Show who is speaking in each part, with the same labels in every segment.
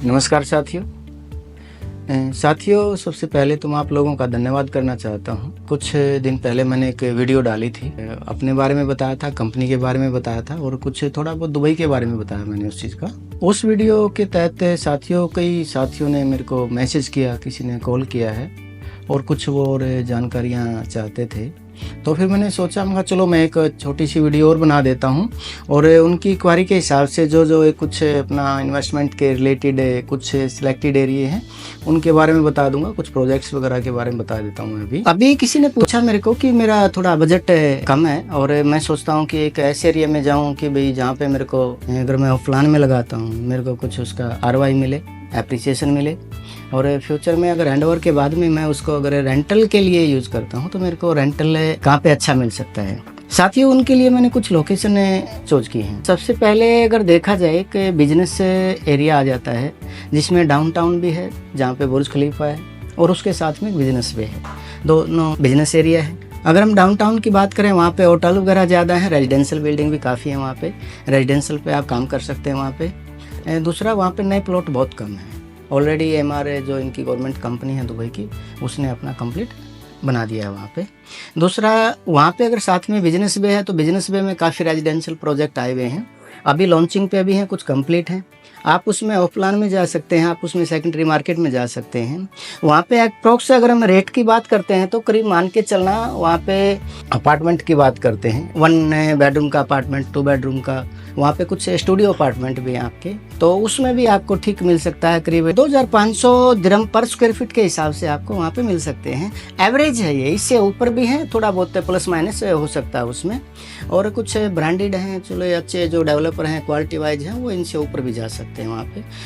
Speaker 1: नमस्कार साथियों, सबसे पहले तो मैं आप लोगों का धन्यवाद करना चाहता हूं। कुछ दिन पहले मैंने एक वीडियो डाली थी, अपने बारे में बताया था, कंपनी के बारे में बताया था और कुछ थोड़ा बहुत दुबई के बारे में बताया मैंने उस चीज़ का। उस वीडियो के तहत कई साथियों ने मेरे को मैसेज किया, किसी ने कॉल किया है और कुछ वो और जानकारियाँ चाहते थे। तो फिर मैंने सोचा चलो मैं एक छोटी सी वीडियो और बना देता हूँ और उनकी क्वारी के हिसाब से जो कुछ अपना इन्वेस्टमेंट के रिलेटेड कुछ सिलेक्टेड एरिया हैं उनके बारे में बता दूंगा, कुछ प्रोजेक्ट्स वगैरह के बारे में बता देता हूँ। अभी किसी ने पूछा मेरे को कि मेरा थोड़ा बजट कम है और मैं सोचता हूँ कि एक ऐसे एरिया में जाऊँ कि भाई जहाँ पे मेरे को, अगर मैं ऑफलाइन में लगाता हूँ, मेरे को कुछ उसका ROI मिले, एप्रिसिएशन मिले और फ्यूचर में अगर हैंडओवर के बाद में मैं उसको अगर रेंटल के लिए यूज़ करता हूँ तो मेरे को रेंटल कहाँ पे अच्छा मिल सकता है। साथियों, उनके लिए मैंने कुछ लोकेशन चूज की हैं। सबसे पहले अगर देखा जाए कि बिजनेस एरिया आ जाता है जिसमें डाउनटाउन भी है, जहाँ पे बुर्ज खलीफा है और उसके साथ में बिजनेस भी है, दोनों बिजनेस एरिया है। अगर हम डाउनटाउन की बात करें, वहाँ पे होटल वगैरह ज़्यादा है, रेजिडेंशियल बिल्डिंग भी काफ़ी है, वहाँ पे रेजिडेंशियल पे आप काम कर सकते हैं। वहाँ पे दूसरा, वहाँ पे नए प्लॉट बहुत कम है। ऑलरेडी MRA जो इनकी गवर्नमेंट कंपनी है दुबई की, उसने अपना कंप्लीट बना दिया है वहाँ पे। दूसरा, वहाँ पे अगर साथ में बिजनेस वे है तो बिजनेस वे में काफ़ी रेजिडेंशियल प्रोजेक्ट आए हुए हैं, अभी लॉन्चिंग पे भी हैं, कुछ कंप्लीट हैं। आप उसमें ऑफलाइन में जा सकते हैं, आप उसमें सेकेंडरी मार्केट में जा सकते हैं। वहाँ पे अप्रॉक्स अगर हम रेट की बात करते हैं तो करीब मान के चलना, वहाँ पे अपार्टमेंट की बात करते हैं, 1 बेडरूम का अपार्टमेंट, 2 बेडरूम का, वहाँ पे कुछ स्टूडियो अपार्टमेंट भी हैं आपके, तो उसमें भी आपको ठीक मिल सकता है। करीब 2500 दिरहम पर स्क्वायर फीट के हिसाब से आपको वहाँ पे मिल सकते हैं। एवरेज है ये, इससे ऊपर भी है, थोड़ा बहुत प्लस माइनस हो सकता है उसमें। और कुछ ब्रांडेड हैं, चलो अच्छे जो डेवलपर हैं, क्वालिटी वाइज हैं, वो इनसे ऊपर भी जा सकते हैं।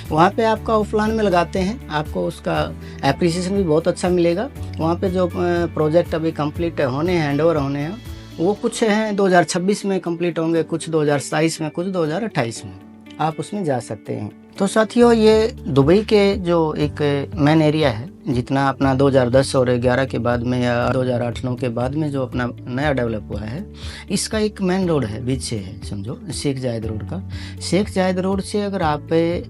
Speaker 1: वहाँ पे आपका ऑफलाइन में लगाते हैं, आपको उसका एप्रिसिएशन भी बहुत अच्छा मिलेगा। वहाँ पे जो प्रोजेक्ट अभी कंप्लीट होने हैं, हैंडओवर होने हैं, वो कुछ हैं 2026 में कंप्लीट होंगे, कुछ 2027 में, कुछ 2028 में, आप उसमें जा सकते हैं। तो साथियों, ये दुबई के जो एक मेन एरिया है, जितना अपना 2010 और 11 के बाद में या 2008-9 के बाद में जो अपना नया डेवलप हुआ है, इसका एक मेन रोड है, बीच से है, समझो शेख जायद रोड का। शेख जायद रोड से अगर आप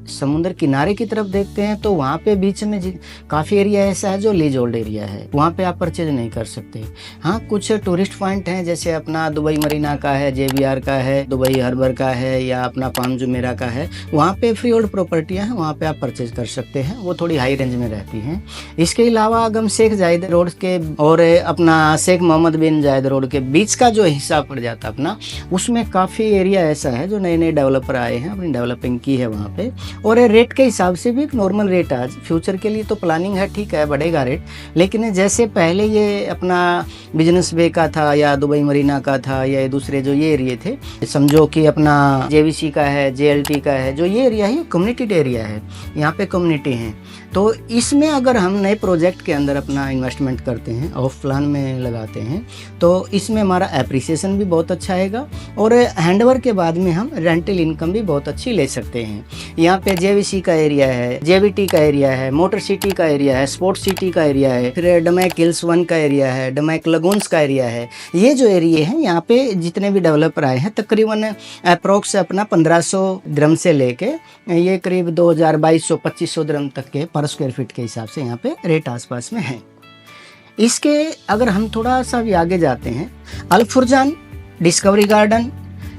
Speaker 1: समुद्र किनारे की तरफ देखते हैं तो वहाँ पे बीच में काफ़ी एरिया ऐसा है जो लीज होल्ड एरिया है, वहाँ पे आप परचेज नहीं कर सकते। हाँ, कुछ टूरिस्ट पॉइंट हैं, जैसे अपना दुबई मरीना का है, JBR का है, दुबई हार्बर का है, या अपना पाम जुमेरा का है, वहाँ पे फ्री होल्ड प्रॉपर्टियाँ हैं, वहाँ पे आप परचेज कर सकते हैं, वो थोड़ी हाई रेंज में रहती हैं। इसके अलावा अगर हम शेख जायद रोड के और अपना शेख मोहम्मद बिन जायद रोड के बीच का जो हिस्सा पड़ जाता है अपना, उसमें काफ़ी एरिया ऐसा है जो नए नए डेवलपर आए हैं, अपनी डेवलपिंग की है वहाँ पे। और रेट के हिसाब से भी एक नॉर्मल रेट आज फ्यूचर के लिए तो प्लानिंग है, ठीक है, बढ़ेगा रेट, लेकिन जैसे पहले ये अपना बिजनेस वे का था या दुबई मरीना का था या दूसरे जो ये एरिया थे, समझो कि अपना JVC का है, JLT का है, जो ये एरिया है कम्युनिटी एरिया है, यहाँ पे कम्युनिटी है। तो इसमें अगर हम नए प्रोजेक्ट के अंदर अपना इन्वेस्टमेंट करते हैं, ऑफलाइन में लगाते हैं, तो इसमें हमारा एप्रिसिएशन भी बहुत अच्छा आएगा और हैंडओवर के बाद में हम रेंटल इनकम भी बहुत अच्छी ले सकते हैं। यहाँ पे JVC का एरिया है, JVT का एरिया है, मोटर सिटी का एरिया है, स्पोर्ट्स सिटी का एरिया है, फिर डमैक हिल्स 1 का एरिया है, डमैक लगून्स का एरिया है। ये जो एरिया है, यहाँ पे जितने भी डेवलपर आए हैं, तकरीबन अप्रोक्स अपना 1500 दिरहम से लेके ये करीब 2200-2500 दिरहम तक के पर स्क्वायर फीट के हिसाब से यहाँ पे रेट आसपास में है। इसके अगर हम थोड़ा सा भी आगे जाते हैं, अल फुरजान, डिस्कवरी गार्डन,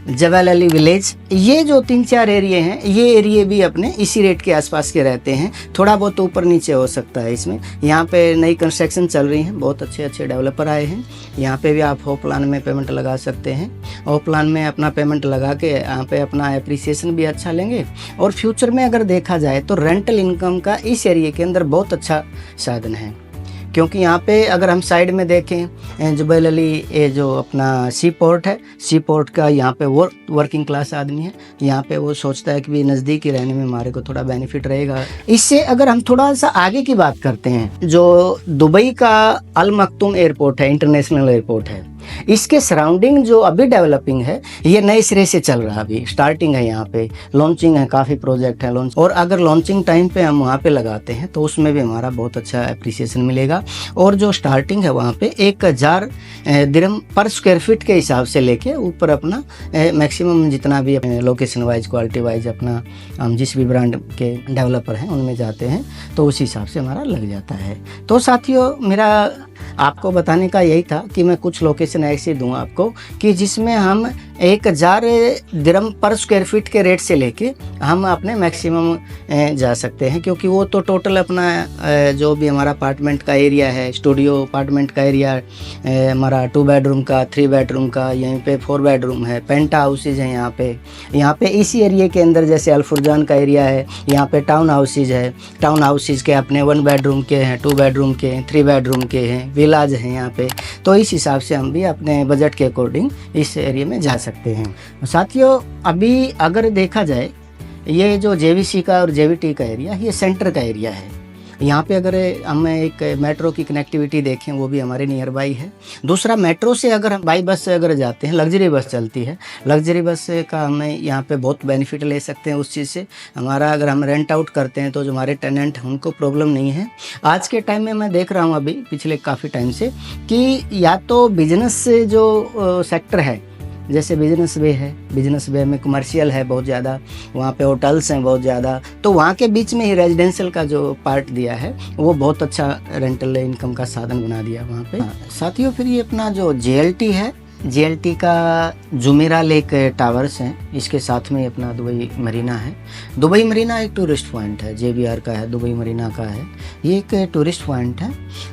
Speaker 1: जबल अली विलेज, ये जो 3-4 एरिए हैं, ये एरिए भी अपने इसी रेट के आसपास के रहते हैं, थोड़ा बहुत ऊपर नीचे हो सकता है इसमें। यहाँ पे नई कंस्ट्रक्शन चल रही हैं, बहुत अच्छे अच्छे डेवलपर आए हैं, यहाँ पे भी आप ऑफ प्लान में पेमेंट लगा सकते हैं। ऑफ प्लान में अपना पेमेंट लगा के यहाँ पे अपना एप्रिसिएशन भी अच्छा लेंगे और फ्यूचर में अगर देखा जाए तो रेंटल इनकम का इस एरिए के अंदर बहुत अच्छा साधन है। क्योंकि यहाँ पे अगर हम साइड में देखें, जबल अली ये जो अपना सी पोर्ट है, सी पोर्ट का यहाँ पे वर्किंग क्लास आदमी है, यहाँ पे वो सोचता है कि भी नज़दीक ही रहने में हमारे को थोड़ा बेनिफिट रहेगा। इससे अगर हम थोड़ा सा आगे की बात करते हैं, जो दुबई का अल मखतूम एयरपोर्ट है, इंटरनेशनल एयरपोर्ट है,
Speaker 2: इसके सराउंडिंग जो अभी डेवलपिंग है ये नए सिरे से चल रहा है, अभी स्टार्टिंग है, यहाँ पे लॉन्चिंग है, काफ़ी प्रोजेक्ट है लॉन्च। और अगर लॉन्चिंग टाइम पे हम वहाँ पे लगाते हैं तो उसमें भी हमारा बहुत अच्छा अप्रिसिएशन मिलेगा। और जो स्टार्टिंग है वहाँ पे 1000 दिरहम पर स्क्वायर फीट के हिसाब से लेके ऊपर अपना मैक्सिमम जितना भी लोकेशन वाइज क्वालिटी वाइज अपना हम जिस भी ब्रांड के डेवलपर हैं उनमें जाते हैं तो उस हिसाब से हमारा लग जाता है। तो साथियों, मेरा आपको बताने का यही था कि मैं कुछ लोकेशन ऐसे दूँ आपको कि जिसमें हम 1000 दिरहम पर स्क्वायर फीट के रेट से लेके हम अपने मैक्सिमम जा सकते हैं, क्योंकि वो तो टोटल अपना जो भी हमारा अपार्टमेंट का एरिया है, स्टूडियो अपार्टमेंट का एरिया हमारा 2 बेडरूम का, 3 बेडरूम का, यहीं पे 4 बेडरूम है, पेंट हाउसेज हैं यहाँ पे इसी एरिया के अंदर जैसे अल-फुरजान का एरिया है, यहाँ पे टाउन हाउसेज है, टाउन हाउसेज के अपने 1 बेडरूम के हैं, 2 बेडरूम के हैं, 3 बेडरूम के हैं, विलाज हैं यहाँ पे। तो इस हिसाब से हम भी अपने बजट के अकॉर्डिंग इस एरिया में जा सकते हैं। साथियों, अभी अगर देखा जाए ये जो जेवीसी का और जेवीटी का एरिया, ये सेंटर का एरिया है। यहाँ पे अगर हम एक मेट्रो की कनेक्टिविटी देखें वो भी हमारे नियर बाई है। दूसरा, मेट्रो से अगर हम बाई बस से अगर जाते हैं, लग्जरी बस चलती है, लग्जरी बस का हमें यहाँ पे बहुत बेनिफिट ले सकते हैं उस चीज़ से। हमारा अगर हम रेंट आउट करते हैं तो जो हमारे टेनेंट हैं उनको प्रॉब्लम नहीं है। आज के टाइम में मैं देख रहा हूँ अभी पिछले काफ़ी टाइम से कि या तो बिजनेस जो सेक्टर है, जैसे बिजनेस वे है, बिजनेस वे में कमर्शियल है बहुत ज़्यादा, वहाँ पे होटल्स हैं बहुत ज़्यादा, तो वहाँ के बीच में ही रेजिडेंशियल का जो पार्ट दिया है वो बहुत अच्छा रेंटल इनकम का साधन बना दिया वहाँ पे। साथियों, फिर ये अपना जो JLT है, JLT का जुमेरा लेक टावर्स हैं, इसके साथ में अपना दुबई मरीना है। दुबई मरीना एक टूरिस्ट पॉइंट है, JBR का है, दुबई मरीना का है, ये एक टूरिस्ट पॉइंट है।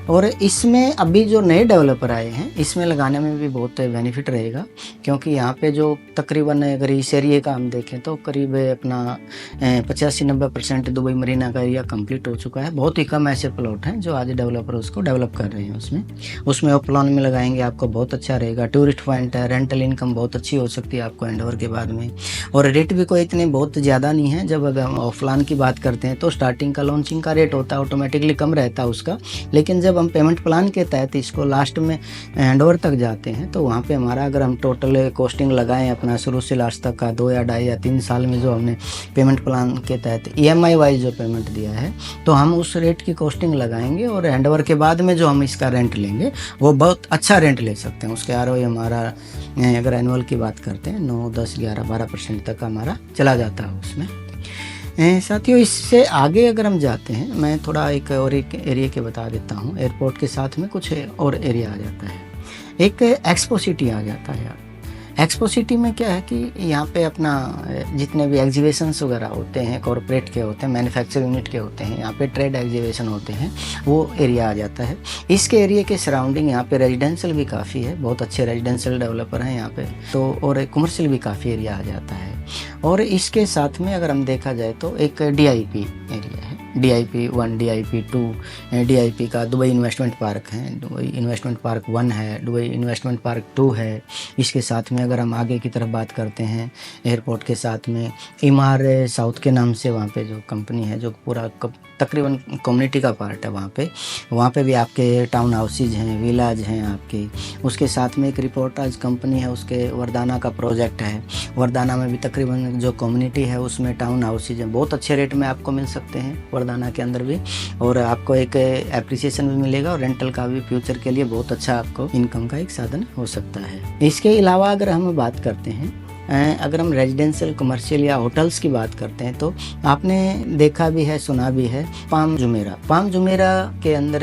Speaker 2: और इसमें अभी जो नए डेवलपर आए हैं इसमें लगाने में भी बहुत बेनिफिट रहेगा, क्योंकि यहाँ पे जो तकरीबन अगर इस एरिए का हम देखें तो करीब अपना 85-90% दुबई मरीना का एरिया कंप्लीट हो चुका है। बहुत ही कम ऐसे प्लॉट हैं जो आज डेवलपर उसको डेवलप कर रहे हैं। उसमें प्लान में लगाएंगे आपको बहुत अच्छा रहेगा। टूरिस्ट पॉइंट है, रेंटल इनकम बहुत अच्छी हो सकती है आपको हैंडओवर के बाद में। और रेट भी कोई इतने बहुत ज़्यादा नहीं है। जब अगर हम ऑफलाइन की बात करते हैं तो स्टार्टिंग का लॉन्चिंग का रेट होता है ऑटोमेटिकली कम रहता है उसका, लेकिन जब हम पेमेंट प्लान के तहत इसको लास्ट में हैंडओवर तक जाते हैं तो वहाँ पे हमारा अगर हम टोटल कॉस्टिंग लगाएं अपना शुरू से लास्ट तक का 2 या 2.5 या 3 साल में जो हमने पेमेंट प्लान के तहत EMI वाइज जो पेमेंट दिया है तो हम उस रेट की कॉस्टिंग लगाएंगे और हैंडओवर के बाद में जो हम इसका रेंट लेंगे वो बहुत अच्छा रेंट ले सकते हैं। उसके ROI हमारा अगर एनुअल की बात करते हैं 9, 10, 11, 12% तक हमारा चला जाता है उसमें। साथियों, इससे आगे अगर हम जाते हैं, मैं थोड़ा एक एरिया के बता देता हूँ। एयरपोर्ट के साथ में कुछ और एरिया आ जाता है, एक एक्सपो सिटी आ जाता है। एक्सपो सिटी में क्या है कि यहाँ पे अपना जितने भी एग्जीबिशंस वगैरह होते हैं, कॉरपोरेट के होते हैं, मैन्युफैक्चरिंग यूनिट के होते हैं, यहाँ पे ट्रेड एग्जीबिशन होते हैं, वो एरिया आ जाता है। इसके एरिया के सराउंडिंग यहाँ पे रेजिडेंशियल भी काफ़ी है, बहुत अच्छे रेजिडेंशियल डेवलपर हैं यहाँ पे, तो और कमर्शियल भी काफ़ी एरिया आ जाता है। और इसके साथ में अगर हम देखा जाए तो एक DIP एरिया है, DIP 1, DIP 2, DIP का दुबई इन्वेस्टमेंट पार्क है, दुबई इन्वेस्टमेंट पार्क 1 है, दुबई इन्वेस्टमेंट पार्क 2 है। इसके साथ में अगर हम आगे की तरफ बात करते हैं, एयरपोर्ट के साथ में इमार साउथ के नाम से वहाँ पे जो कंपनी है, जो पूरा तकरीबन कम्युनिटी का पार्ट है, वहाँ पे भी आपके टाउन हाउसेज हैं, विलाज हैं आपके। उसके साथ में एक रिपोर्टाज कंपनी है, उसके वरदाना का प्रोजेक्ट है। वरदाना में भी तकरीबन जो कम्युनिटी है उसमें टाउन हाउसेज हैं, बहुत अच्छे रेट में आपको मिल सकते हैं वरदाना के अंदर भी, और आपको एक एप्रिसिएशन भी मिलेगा और रेंटल का भी फ्यूचर के लिए बहुत अच्छा आपको इनकम का एक साधन हो सकता है। इसके अलावा अगर हम बात करते हैं, अगर हम रेजिडेंशियल, कमर्शियल या होटल्स की बात करते हैं तो आपने देखा भी है, सुना भी है, पाम जुमेरा के अंदर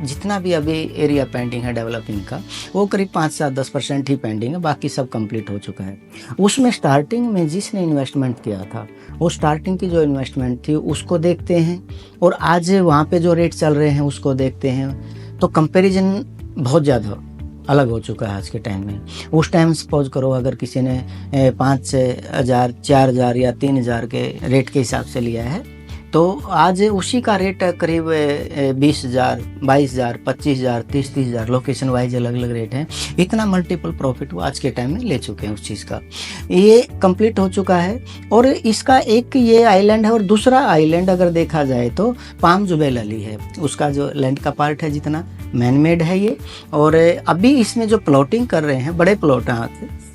Speaker 2: जितना भी अभी एरिया पेंडिंग है डेवलपिंग का, वो करीब 5-10% ही पेंडिंग है, बाकी सब कंप्लीट हो चुका है। उसमें स्टार्टिंग में जिसने इन्वेस्टमेंट किया था, वो स्टार्टिंग की जो इन्वेस्टमेंट थी उसको देखते हैं और आज वहाँ पे जो रेट चल रहे हैं उसको देखते हैं, तो कंपेरिजन बहुत ज़्यादा अलग हो चुका है आज के टाइम में। उस टाइम सपोज करो अगर किसी ने 5,000, 4,000 या 3,000 के रेट के हिसाब से लिया है तो आज उसी का रेट करीब 20,000, 22,000, 25,000, 30,000 लोकेशन वाइज अलग अलग रेट हैं। इतना मल्टीपल प्रॉफिट वो आज के टाइम में ले चुके हैं उस चीज़ का। ये कंप्लीट हो चुका है और इसका एक ये आइलैंड है और दूसरा आइलैंड अगर देखा जाए तो पाम जुबैल अली है, उसका जो लैंड का पार्ट है जितना मैन मेड है ये। और अभी इसमें जो प्लॉटिंग कर रहे हैं, बड़े प्लॉट यहाँ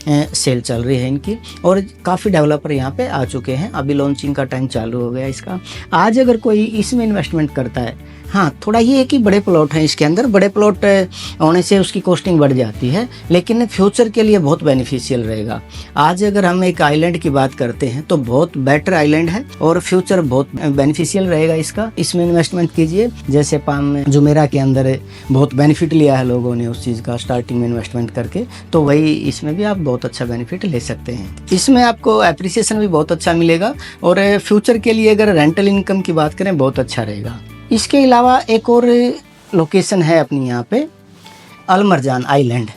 Speaker 2: सेल चल रही है इनकी और काफ़ी डेवलपर यहाँ पे आ चुके हैं। अभी लॉन्चिंग का टाइम चालू हो गया इसका। आज अगर कोई इसमें इन्वेस्टमेंट करता है, हाँ थोड़ा ये है कि बड़े प्लॉट हैं इसके अंदर, बड़े प्लॉट होने से उसकी कॉस्टिंग बढ़ जाती है, लेकिन फ्यूचर के लिए बहुत बेनिफिशियल रहेगा। आज अगर हम एक आइलैंड की बात करते हैं तो बहुत बेटर आइलैंड है और फ्यूचर बहुत बेनिफिशियल रहेगा इसका। इसमें इन्वेस्टमेंट कीजिए, जैसे पाम जुमेरा के अंदर बहुत बेनिफिट लिया है लोगों ने उस चीज़ का स्टार्टिंग में इन्वेस्टमेंट करके, तो वही इसमें भी आप बहुत अच्छा बेनिफिट ले सकते हैं। इसमें आपको एप्रिसिएशन भी बहुत अच्छा मिलेगा और फ्यूचर के लिए अगर रेंटल इनकम की बात करें बहुत अच्छा रहेगा। इसके अलावा एक और लोकेशन है अपनी यहाँ पे, अलमरजान आइलैंड।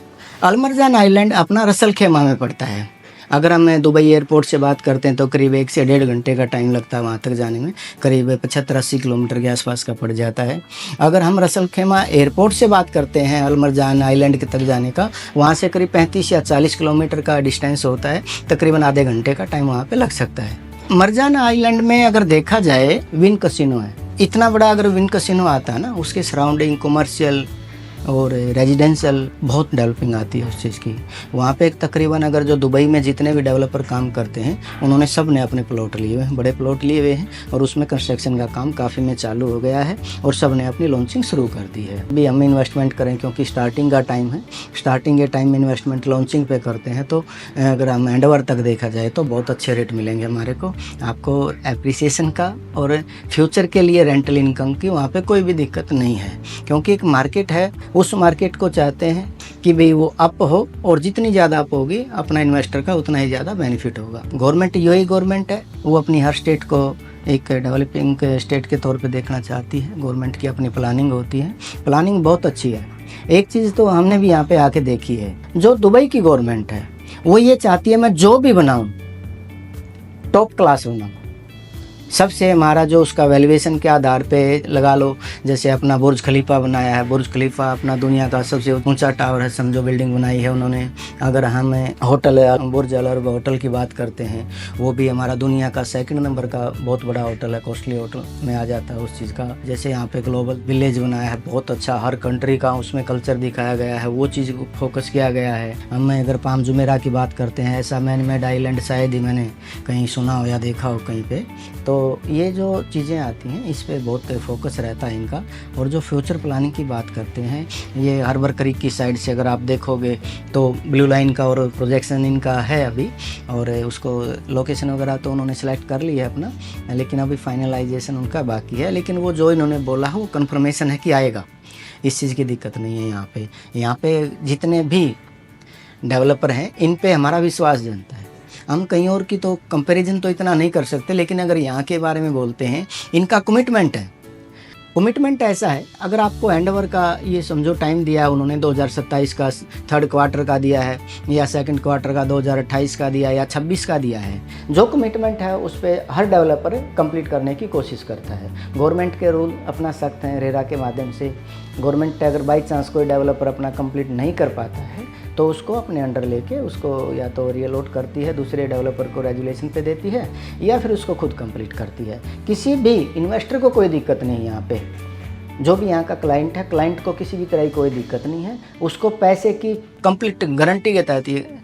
Speaker 2: अलमरजान आइलैंड अपना रसल खेमा में पड़ता है। अगर हम दुबई एयरपोर्ट से बात करते हैं तो करीब 1 से 1.5 घंटे का टाइम लगता है वहाँ तक जाने में, करीब 75-80 किलोमीटर के आसपास का पड़ जाता है। अगर हम रसल खेमा एयरपोर्ट से बात करते हैं अलमरजान आइलैंड के तक जाने का, वहाँ से करीब 35 या 40 किलोमीटर का डिस्टेंस होता है, तकरीबन आधे घंटे का टाइम वहाँ पर लग सकता है। मरजान आइलैंड में अगर देखा जाए विन कसिनो है, इतना बड़ा अगर विन कसिनो आता है ना, उसके सराउंडिंग कमर्शियल और रेजिडेंशियल बहुत डेवलपिंग आती है उस चीज़ की। वहाँ पे एक तकरीबन अगर जो दुबई में जितने भी डेवलपर काम करते हैं उन्होंने सब ने अपने प्लॉट लिए हुए हैं, बड़े प्लॉट लिए हुए हैं और उसमें कंस्ट्रक्शन का काम काफ़ी में चालू हो गया है और सब ने अपनी लॉन्चिंग शुरू कर दी है। अभी हम इन्वेस्टमेंट करें क्योंकि स्टार्टिंग का टाइम है, स्टार्टिंग के टाइम में इन्वेस्टमेंट लॉन्चिंग पे करते हैं तो अगर हम एंडवर तक देखा जाए तो बहुत अच्छे रेट मिलेंगे हमारे को, आपको एप्रिसिएशन का और फ्यूचर के लिए रेंटल इनकम की वहाँ पर कोई भी दिक्कत नहीं है। क्योंकि एक मार्केट है, उस मार्केट को चाहते हैं कि भाई वो अप हो और जितनी ज़्यादा अप होगी अपना इन्वेस्टर का उतना ही ज़्यादा बेनिफिट होगा। गवर्नमेंट यूएई गवर्नमेंट है, वो अपनी हर स्टेट को एक डेवलपिंग स्टेट के तौर पे देखना चाहती है। गवर्नमेंट की अपनी प्लानिंग होती है, प्लानिंग बहुत अच्छी है। एक चीज़ तो हमने भी यहाँ पे आके देखी है, जो दुबई की गवर्नमेंट है वो ये चाहती है मैं जो भी बनाऊँ टॉप क्लास बनाऊँ। सबसे हमारा जो उसका वैल्यूएशन के आधार पे लगा लो, जैसे अपना बुर्ज खलीफा बनाया है, बुर्ज खलीफा अपना दुनिया का सबसे ऊंचा टावर है, समझो बिल्डिंग बनाई है उन्होंने। अगर हम होटल बुर्ज अल अरब होटल की बात करते हैं, वो भी हमारा दुनिया का 2nd नंबर का बहुत बड़ा होटल है, कॉस्टली होटल में आ जाता है उस चीज़ का। जैसे यहाँ पे ग्लोबल विलेज बनाया है बहुत अच्छा, हर कंट्री का उसमें कल्चर दिखाया गया है, वो चीज़ को फोकस किया गया है। हम अगर पाम जुमेरा की बात करते हैं, ऐसा मैन मेड आइलैंड शायद ही मैंने कहीं सुना हो या देखा हो कहीं पे। तो ये जो चीज़ें आती हैं इस पे बहुत फोकस रहता है इनका। और जो फ्यूचर प्लानिंग की बात करते हैं, ये हार्बर क्रीक की साइड से अगर आप देखोगे तो ब्लू लाइन का और प्रोजेक्शन इनका है अभी, और उसको लोकेशन वगैरह तो उन्होंने सेलेक्ट कर लिया है अपना, लेकिन अभी फाइनलाइजेशन उनका बाकी है। लेकिन वो जो इन्होंने बोला है वो कन्फर्मेशन है कि आएगा, इस चीज़ की दिक्कत नहीं है। यहाँ पे जितने भी डेवलपर हैं इन पे हमारा विश्वास जनता है। हम कहीं और की तो कंपैरिजन तो इतना नहीं कर सकते, लेकिन अगर यहाँ के बारे में बोलते हैं, इनका कमिटमेंट है। कमिटमेंट ऐसा है, अगर आपको हैंडओवर का ये समझो टाइम दिया है उन्होंने 2027 का 3rd क्वार्टर का दिया है, या 2nd क्वार्टर का 2028 का दिया है, या 26 का दिया है, जो कमिटमेंट है उस पर हर डेवलपर कंप्लीट करने की कोशिश करता है। गवर्नमेंट के रूल अपना सख्त हैं, रेरा के माध्यम से। गवर्नमेंट अगर बाई चांस कोई डेवलपर अपना कंप्लीट नहीं कर पाता है तो उसको अपने अंडर लेके उसको या तो रिलोट करती है, दूसरे डेवलपर को रेजुलेशन पे देती है, या फिर उसको खुद कंप्लीट करती है। किसी भी इन्वेस्टर को कोई दिक्कत नहीं है यहाँ पे। जो भी यहाँ का क्लाइंट है, क्लाइंट को किसी भी तरह की कोई दिक्कत नहीं है। उसको पैसे की कंप्लीट गारंटी के तहत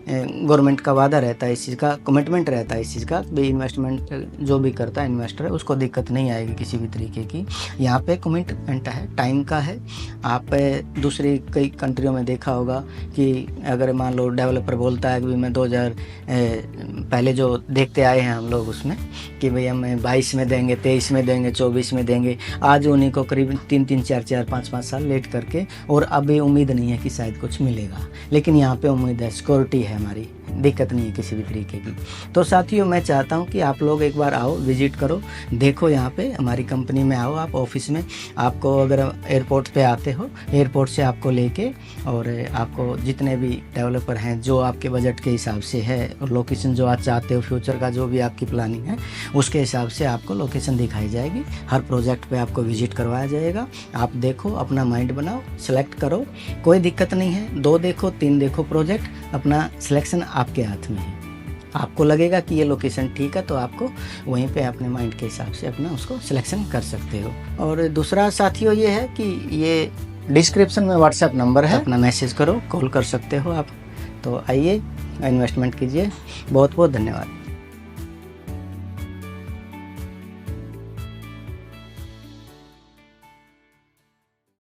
Speaker 2: गवर्नमेंट का वादा रहता है, इस चीज़ का कमिटमेंट रहता है, इस चीज़ का भी इन्वेस्टमेंट जो भी करता है इन्वेस्टर है उसको दिक्कत नहीं आएगी किसी भी तरीके की। यहाँ पे कमिटमेंट है, टाइम का है। आप दूसरी कई कंट्रियों में देखा होगा कि अगर मान लो डेवलपर बोलता है कि मैं 2000 पहले जो देखते आए हैं हम लोग उसमें कि भाई हम 22 में देंगे, 23 में देंगे, 24 में देंगे, आज उन्हीं को करीब 3-3, 4-4, 5-5 साल लेट करके, और अभी उम्मीद नहीं है कि शायद कुछ मिलेगा। लेकिन यहाँ पे उम्मीद है, सिक्योरिटी है हमारी, दिक्कत नहीं है किसी भी तरीके की। तो साथियों मैं चाहता हूँ कि आप लोग एक बार आओ, विजिट करो, देखो यहाँ पे हमारी कंपनी में आओ, आप ऑफिस में, आपको अगर एयरपोर्ट पे आते हो, एयरपोर्ट से आपको लेके और आपको जितने भी डेवलपर हैं जो आपके बजट के हिसाब से है और लोकेशन जो आप चाहते हो, फ्यूचर का जो भी आपकी प्लानिंग है उसके हिसाब से आपको लोकेशन दिखाई जाएगी। हर प्रोजेक्ट पे आपको विजिट करवाया जाएगा। आप देखो, अपना माइंड बनाओ, सेलेक्ट करो, कोई दिक्कत नहीं है। 2 देखो 3 देखो प्रोजेक्ट, अपना सिलेक्शन आपके हाथ में है। आपको लगेगा कि ये लोकेशन ठीक है तो आपको वहीं पे अपने माइंड के हिसाब से अपना उसको सिलेक्शन कर सकते हो। और दूसरा साथियों ये है कि ये डिस्क्रिप्शन में व्हाट्सएप नंबर है, अपना मैसेज करो, कॉल कर सकते हो आप। तो आइए इन्वेस्टमेंट कीजिए। बहुत बहुत धन्यवाद।